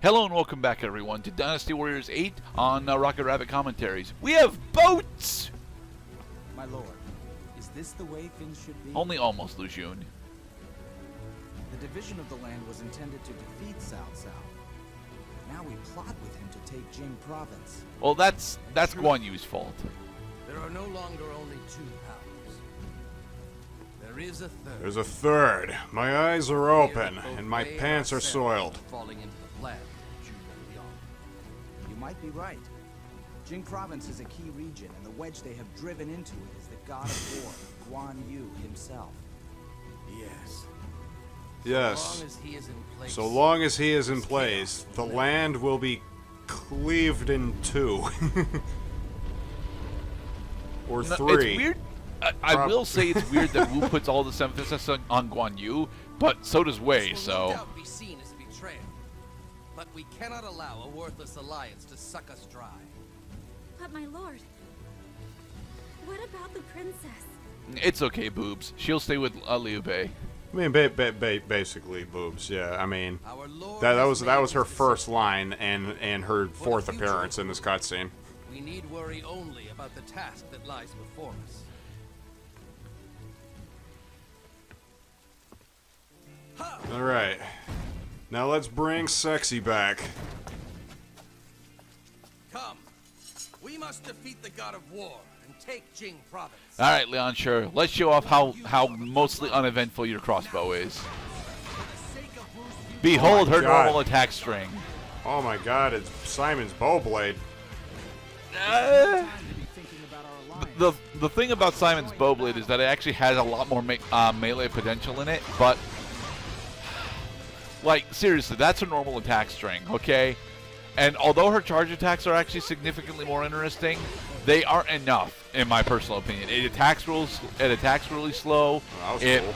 Hello and welcome back, everyone, to Dynasty Warriors 8 on Rocket Rabbit Commentaries. We have boats! My lord, is this the way things should be? Only almost, Lu Xun. The division of the land was intended to defeat Cao Cao. Now we plot with him to take Jing province. Well, that's Guan Yu's fault. There are no longer only two powers. There is a third. There's a third. My eyes are open, and my pants are soiled. Falling into the plan of Zhuge Liang. You might be right. Jing province is a key region, and the wedge they have driven into it is the god of war, Guan Yu himself. Yes. Yes. As long as he is in place, So long as he is in place, the land will be cleaved in two. Or three. It's weird. I will say it's weird that Wu puts all this emphasis on Guan Yu, but so does Wei, this will so... no doubt be seen as betrayal. But we cannot allow a worthless alliance to suck us dry. But my lord, what about the princess? It's okay, boobs. She'll stay with Liu Bei. I mean, basically boobs. Yeah, I mean, Our Lord that has was made her his first decision. line and her fourth appearance in this cutscene. We need worry only about the task that lies before us. All right, now let's bring sexy back. Come, we must defeat the god of war and take Jing province. All right, Lian Shi, let's show off how mostly uneventful your crossbow is. Behold her God. normal attack string. Oh my God, it's Simon's bowblade. The thing about Simon's Bowblade is that it actually has a lot more melee potential in it, but like seriously, that's a normal attack string, okay? And although her charge attacks are actually significantly more interesting, they aren't enough, in my personal opinion. It attacks really slow. That was cool.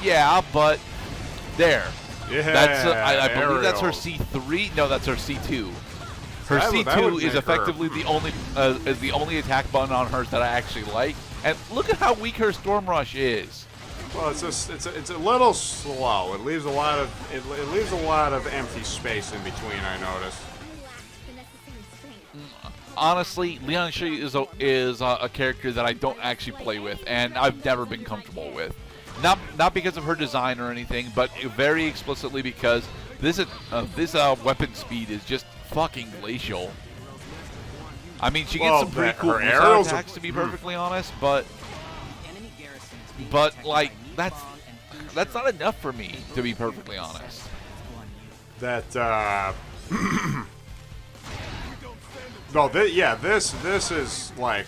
Yeah, but there. Yeah, That's I believe that's her aerials. C3. No, that's her C2. Her That would C2 make is her- effectively the only attack button on hers that I actually like. And look at how weak her Storm Rush is. Well, it's a little slow. It leaves a lot of empty space in between. I noticed. Honestly, Lian Shi is a character that I don't actually play with, and I've never been comfortable with. Not because of her design or anything, but very explicitly because this weapon speed is just fucking glacial. I mean, she gets some pretty cool her missile arrows are- attacks, to be perfectly honest, but like that's not enough for me, to be perfectly honest. That no, this is like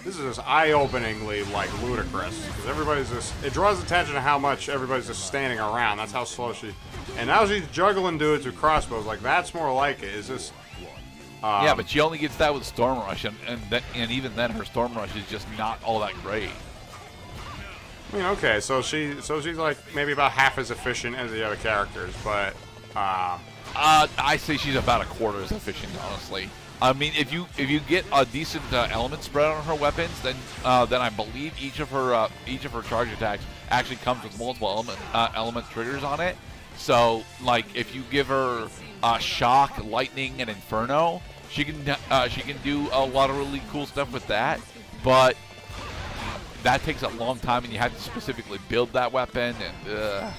just eye-openingly like ludicrous because everybody's just it draws attention to how much everybody's just standing around. That's how slow she. And now she's juggling dudes with crossbows. Like that's more like it. Is this? Yeah, but she only gets that with Storm Rush, and even then, her Storm Rush is just not all that great. I mean, okay, so she's like maybe about half as efficient as the other characters, but I say she's about a quarter as efficient, honestly. I mean, if you get a decent element spread on her weapons, then I believe each of her charge attacks actually comes with multiple element triggers on it. So, like, if you give her shock, lightning, and inferno, she can do a lot of really cool stuff with that. But that takes a long time, and you have to specifically build that weapon. And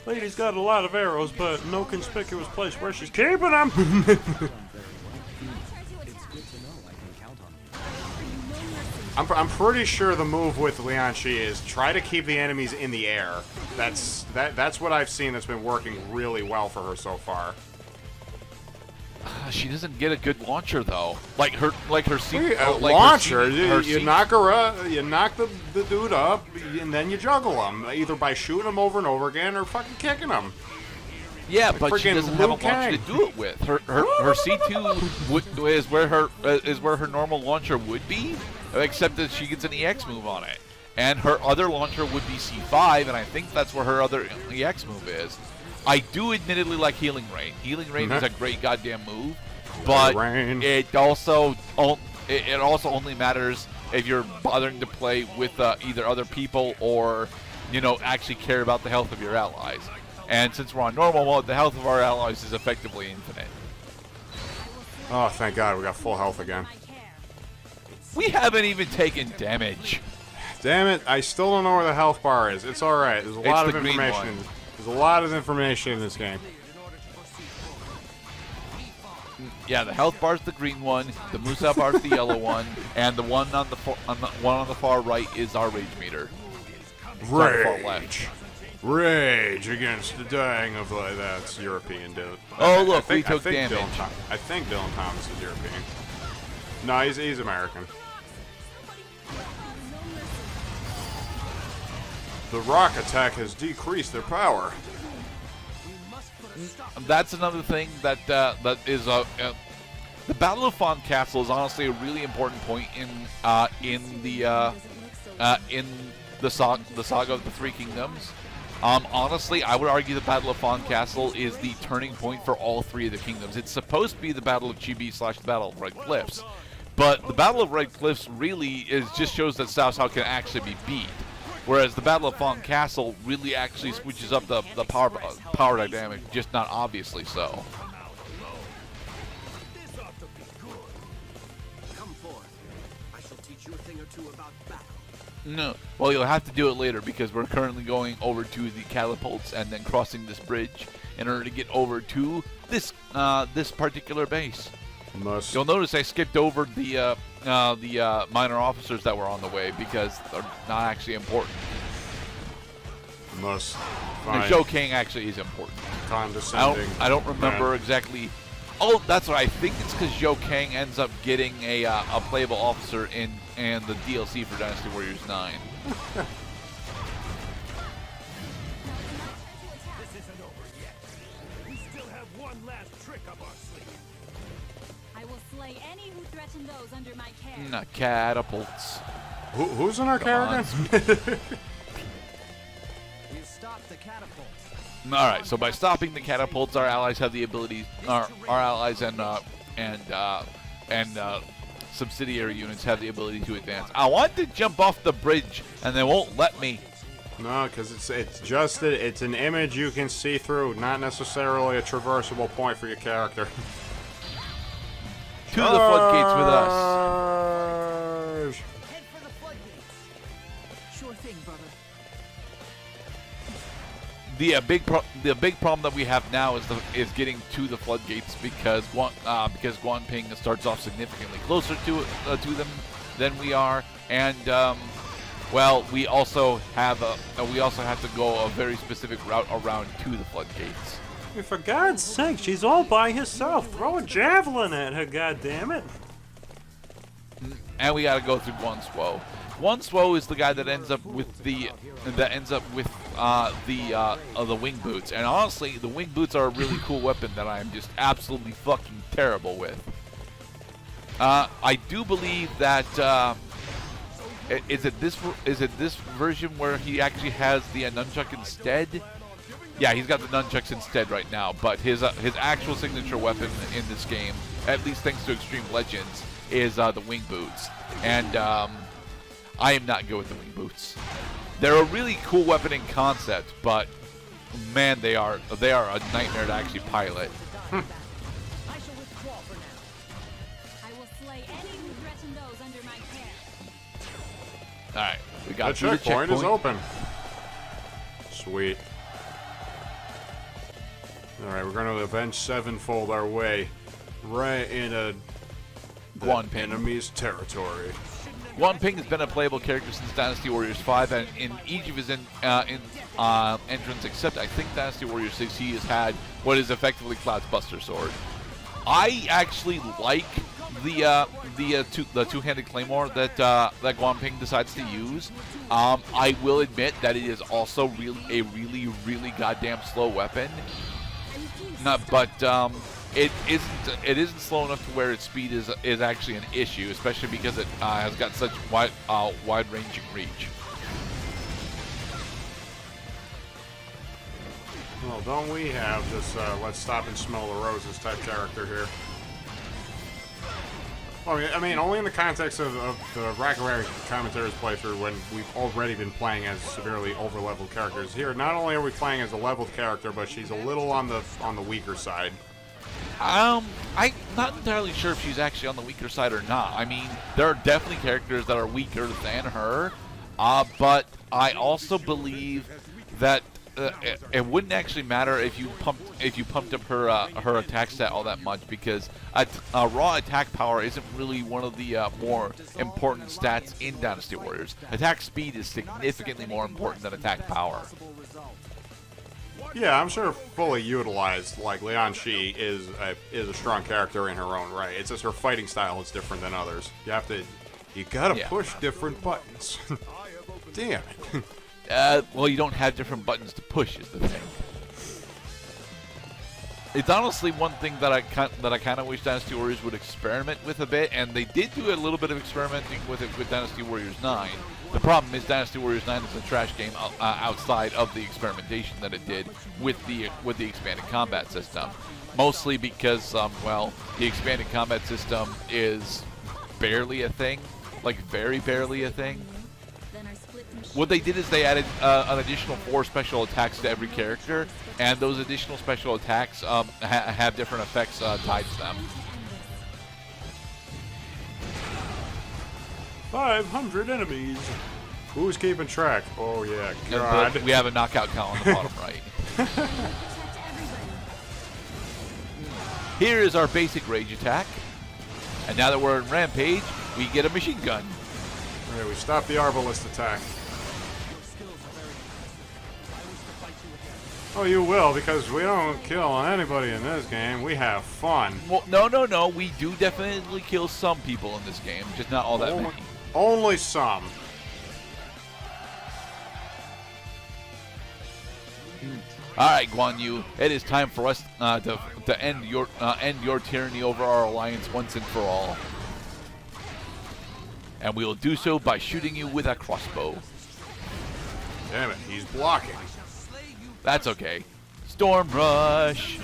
lady's got a lot of arrows, but no conspicuous place where she's keeping them. I'm pretty sure the move with Lian Shi is try to keep the enemies in the air. That's what I've seen that's been working really well for her so far. she doesn't get a good launcher though. Like her Launcher, you knock her up, you knock the dude up, and then you juggle him either by shooting him over and over again or fucking kicking him. Yeah, but she freaking doesn't have a Liu launcher Kang. to do it with. Her C2 is where her normal launcher would be, except that she gets an EX move on it. And her other launcher would be C5, and I think that's where her other EX move is. I do admittedly like Healing Rain. Healing Rain is a great goddamn move, but it also only matters if you're bothering to play with either other people or, actually care about the health of your allies. And since we're on normal mode, the health of our allies is effectively infinite. Oh, thank God, we got full health again. We haven't even taken damage. Damn it, I still don't know where the health bar is. It's alright, there's a lot of the green information. one. There's a lot of information in this game. Yeah, the health bar's the green one, the Musa bar's the yellow one, and the one on the far right is our rage meter. It's on the far left. Rage against the dying of that's European, dude. Oh, look, we I took think damage. I think Dylan Thomas is European. No, he's American. The rock attack has decreased their power. That's another thing that is the Battle of Fawn Castle is honestly a really important point in the saga of the Three Kingdoms. Honestly, I would argue the Battle of Fawn Castle is the turning point for all three of the kingdoms. It's supposed to be the Battle of Chibi / the Battle of Red Cliffs, but the Battle of Red Cliffs really just shows that Cao Cao can actually be beat. Whereas the Battle of Fawn Castle really actually switches up the power dynamic, just not obviously so. Come forth. I shall teach you a thing or two about battle. No, well, you'll have to do it later because we're currently going over to the catapults and then crossing this bridge in order to get over to this particular base. You'll notice I skipped over the minor officers that were on the way because they're not actually important. Must The find Zhou King actually is important. condescending. I don't remember man. exactly. Oh, that's what I think. It's because Zhou Kang ends up getting a playable officer in the DLC for Dynasty Warriors 9. This isn't over yet. We still have one last trick up our sleeve. I will slay any who threaten those under my care. Not catapults. Who's in our Come care on. again? You stopped the catapult. All right, so by stopping the catapults, our allies have the ability. Our allies and subsidiary units have the ability to advance. I want to jump off the bridge, and they won't let me. No, because it's an image you can see through, not necessarily a traversable point for your character. To the floodgates with us. Charge! Head for the floodgates. Sure thing, brother. The big problem that we have now is getting to the floodgates because Guan Ping starts off significantly closer to them than we are, and well, we also have to go a very specific route around to the floodgates. For God's sake, she's all by herself. Throw a javelin at her, goddammit. And we got to go through Guan Suo. Guan Suo is the guy that ends up with the wing boots. And honestly, the wing boots are a really cool weapon that I am just absolutely fucking terrible with. I do believe that is it this version where he actually has the nunchuck instead? Yeah, he's got the nunchucks instead right now. But his actual signature weapon in this game, at least thanks to Extreme Legends, is the wing boots. And I am not good with the wing boots. They're a really cool weapon in concept, but man, they are a nightmare to actually pilot. I shall withdraw for now. I will slay any who threaten those under my care. All right, we got The through the checkpoint is checkpoint. open. Sweet. Alright, we're going to Avenge Sevenfold our way right into Guan the Ping. enemy's territory. Guan Ping has been a playable character since Dynasty Warriors 5, and in each of his entrants, except I think Dynasty Warriors 6, he has had what is effectively Cloud's Buster Sword. I actually like the two-handed claymore that Guan Ping decides to use. I will admit that it is also a really goddamn slow weapon. But it isn't slow enough to where its speed is actually an issue, especially because it has got such wide-ranging reach. Well, don't we have this let's stop and smell the roses type character here? I mean, only in the context of the Ragnarok Commentaries playthrough when we've already been playing as severely over-leveled characters. Here, not only are we playing as a leveled character, but she's a little on the weaker side. I'm not entirely sure if she's actually on the weaker side or not. I mean, there are definitely characters that are weaker than her, but I also believe that it wouldn't actually matter if you pumped up her attack stat all that much, because raw attack power isn't really one of the more important stats in Dynasty Warriors. Attack speed is significantly more important than attack power. Yeah, I'm sure fully utilized, like Lian Shi is a strong character in her own right. It's just her fighting style is different than others. You gotta push different buttons. Damn it. Well, you don't have different buttons to push is the thing. It's honestly one thing that I kind of wish Dynasty Warriors would experiment with a bit, and they did do a little bit of experimenting with it with Dynasty Warriors 9. The problem is Dynasty Warriors 9 is a trash game outside of the experimentation that it did with the expanded combat system. Mostly because, well, the expanded combat system is barely a thing, like very barely a thing. What they did is they added an additional 4 special attacks to every character, and those additional special attacks have different effects tied to them. 500 enemies. Who's keeping track? Oh yeah, God. We have a knockout count on the bottom right. Here is our basic rage attack, and now that we're in Rampage, we get a machine gun. Okay, we stopped the Arbalist attack. Oh, you will, because we don't kill anybody in this game. We have fun. Well, no. We do definitely kill some people in this game, just not all that many. Only some. All right, Guan Yu, it is time for us to end your tyranny over our alliance once and for all. And we will do so by shooting you with a crossbow. Damn it, he's blocking. That's okay. Storm Rush.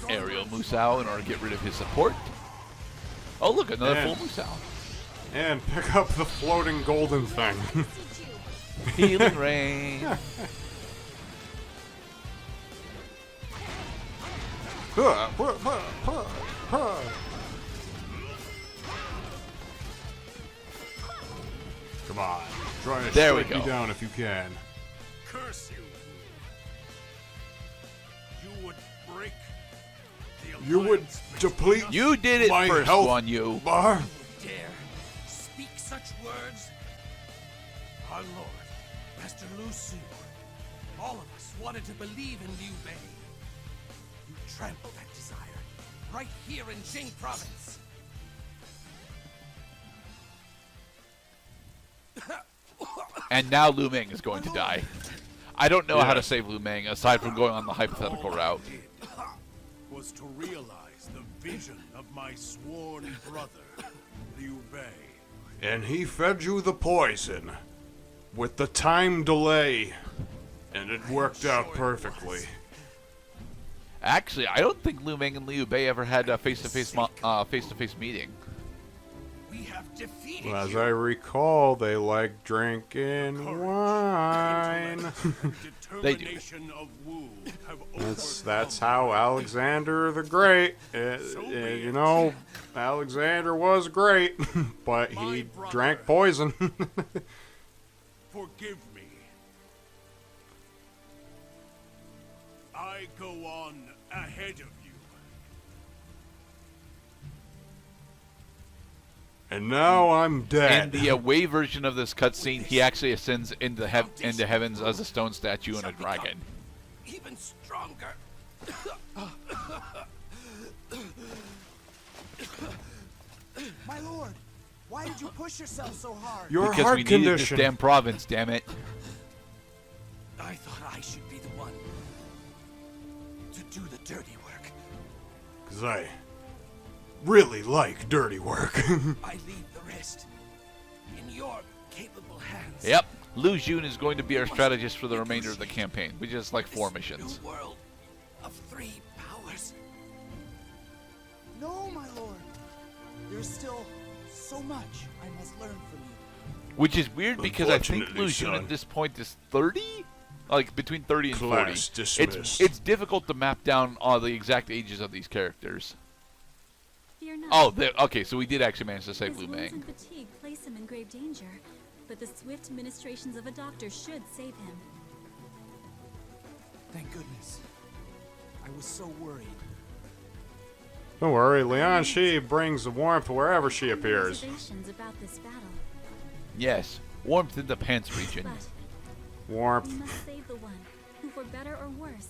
Aerial Musou in order to get rid of his support. Oh, look, another full Musou. And pick up the floating golden thing. Healing Rain. Come on. Try to There we strike me go. down if you can. Curse you. You would break the You would alliance deplete You did it my first, health Guan Yu. bar. Dare speak such words? Our Lord, Master Lu Xun, all of us wanted to believe in Liu Bei. You trampled that desire right here in Jing Province. And now Lu Meng is going to die. I don't know how to save Lu Meng aside from going on the hypothetical route. was to realize the vision of my sworn brother, Liu Bei. And he fed you the poison with the time delay. And it worked out perfectly. Actually, I don't think Lu Meng and Liu Bei ever had a face-to-face meeting. We have defeated Well, as you. I recall, they like drinking wine. They do. Determination of Wu have That's how Alexander the Great, you know, Alexander was great, but he drank poison. Forgive me. I go on ahead of you. And now I'm In dead. the away version of this cutscene, he actually ascends into heavens as a stone statue and a dragon. Even stronger. My lord, why did you push yourself so hard? Your Because heart we needed this condition. damn province, damn it. I thought I should be the one to do the dirty work. Because I really like dirty work. I leave the rest in your capable hands. Yep. Lu Xun is going to be our strategist for the remainder of the campaign, which is like 4 missions. New world of 3 powers. No, my lord. There's still so much I must learn from you. Which is weird because I think Unfortunately, Lu Xun son. at this point is 30? Like between 30 and 40. Class dismissed. It's difficult to map down the exact ages of these characters. Fear not. Oh, okay, so we did actually manage to save His Lu wounds Meng. and fatigue place him in grave danger, but the swift ministrations of a doctor should save him. Thank goodness. I was so worried. Don't worry, Lian Shi brings the warmth wherever she appears. Reservations about this battle, Yes, warmth in the pants region. but we Warmth. must save the one who, for better or worse,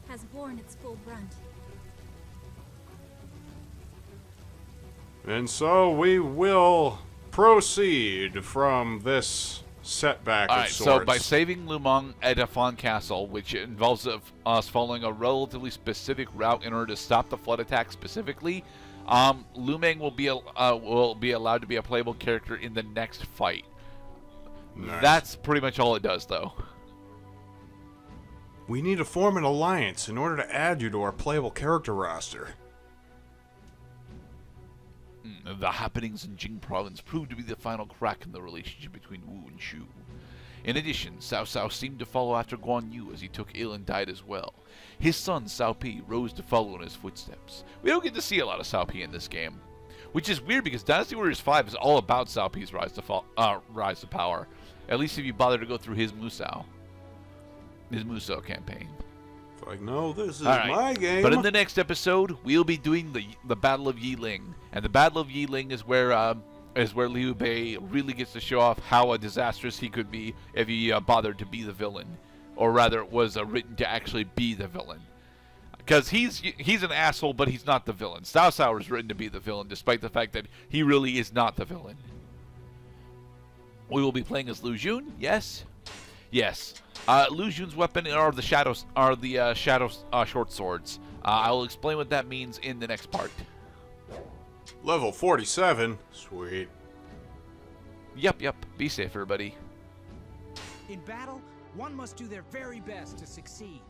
has borne its full brunt. And so we will proceed from this setback Alright, of so sorts. by saving Lu Meng at a Fawn Castle, which involves us following a relatively specific route in order to stop the flood attack specifically, Lu Meng will be allowed to be a playable character in the next fight. Nice. That's pretty much all it does, though. We need to form an alliance in order to add you to our playable character roster. The happenings in Jing Province proved to be the final crack in the relationship between Wu and Shu. In addition, Cao Cao seemed to follow after Guan Yu as he took ill and died as well. His son, Cao Pi, rose to follow in his footsteps. We don't get to see a lot of Cao Pi in this game, which is weird because Dynasty Warriors 5 is all about Cao Pi's rise to power. At least if you bother to go through his Musou campaign. It's like, no, this is All right. my game. But in the next episode, we'll be doing the Battle of Yiling, and the Battle of Yiling is where Liu Bei really gets to show off how disastrous he could be if he bothered to be the villain, or rather, was written to actually be the villain. Because he's an asshole, but he's not the villain. Cao Cao is written to be the villain, despite the fact that he really is not the villain. We will be playing as Lu Xun, yes. Lu Xun's weapon are the shadow short swords. I will explain what that means in the next part. Level 47. Sweet. Yep. Be safe, everybody. In battle, one must do their very best to succeed.